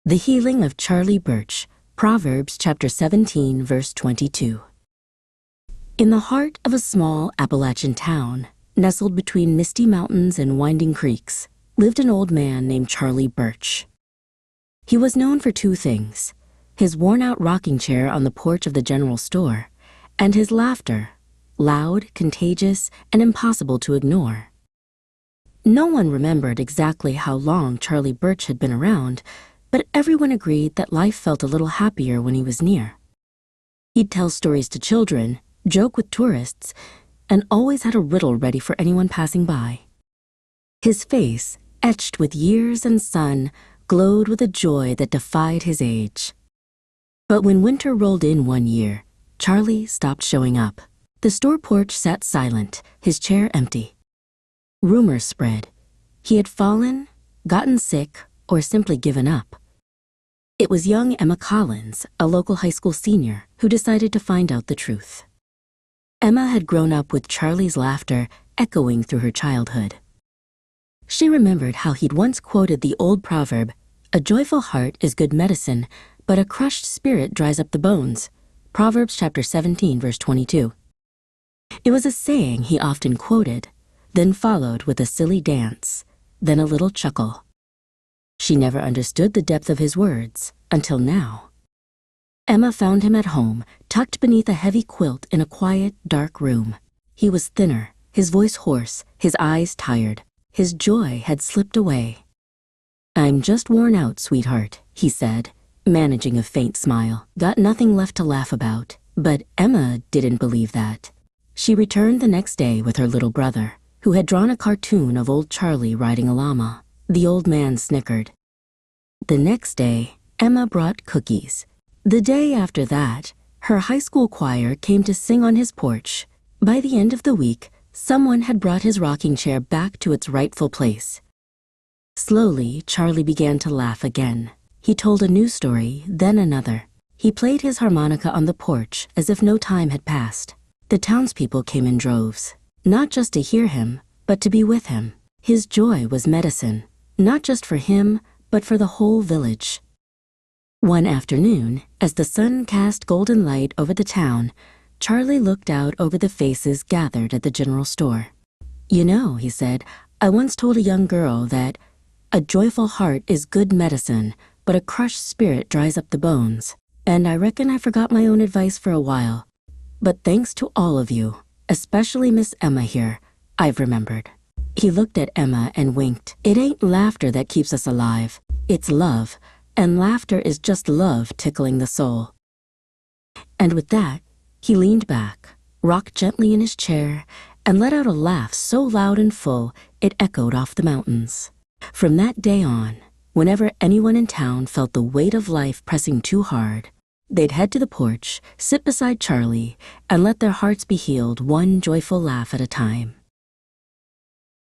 The Healing of Charlie Bertsch, Proverbs chapter 17, verse 22. In the heart of a small Appalachian town, nestled between misty mountains and winding creeks, lived an old man named Charlie Bertsch. He was known for two things: his worn-out rocking chair on the porch of the general store, and his laughter, loud, contagious, and impossible to ignore. No one remembered exactly how long Charlie Bertsch had been around, but everyone agreed that life felt a little happier when he was near. He'd tell stories to children, joke with tourists, and always had a riddle ready for anyone passing by. His face, etched with years and sun, glowed with a joy that defied his age. But when winter rolled in one year, Charlie stopped showing up. The store porch sat silent, his chair empty. Rumors spread. He had fallen, gotten sick, or simply given up. It was young Emma Collins, a local high school senior, who decided to find out the truth. Emma had grown up with Charlie's laughter echoing through her childhood. She remembered how he'd once quoted the old proverb, "A joyful heart is good medicine, but a crushed spirit dries up the bones." Proverbs chapter 17, verse 22. It was a saying he often quoted, then followed with a silly dance, then a little chuckle. She never understood the depth of his words, until now. Emma found him at home, tucked beneath a heavy quilt in a quiet, dark room. He was thinner, his voice hoarse, his eyes tired. His joy had slipped away. "I'm just worn out, sweetheart," he said, managing a faint smile. Got nothing left to laugh about. But Emma didn't believe that. She returned the next day with her little brother, who had drawn a cartoon of old Charlie riding a llama. The old man snickered. The next day, Emma brought cookies. The day after that, her high school choir came to sing on his porch. By the end of the week, someone had brought his rocking chair back to its rightful place. Slowly, Charlie began to laugh again. He told a new story, then another. He played his harmonica on the porch as if no time had passed. The townspeople came in droves, not just to hear him, but to be with him. His joy was medicine, not just for him, but for the whole village. One afternoon, as the sun cast golden light over the town, Charlie looked out over the faces gathered at the general store. "You know," he said, "I once told a young girl that a joyful heart is good medicine, but a crushed spirit dries up the bones. And I reckon I forgot my own advice for a while. But thanks to all of you, especially Miss Emma here, I've remembered." He looked at Emma and winked. "It ain't laughter that keeps us alive. It's love, and laughter is just love tickling the soul." And with that, he leaned back, rocked gently in his chair, and let out a laugh so loud and full it echoed off the mountains. From that day on, whenever anyone in town felt the weight of life pressing too hard, they'd head to the porch, sit beside Charlie, and let their hearts be healed one joyful laugh at a time.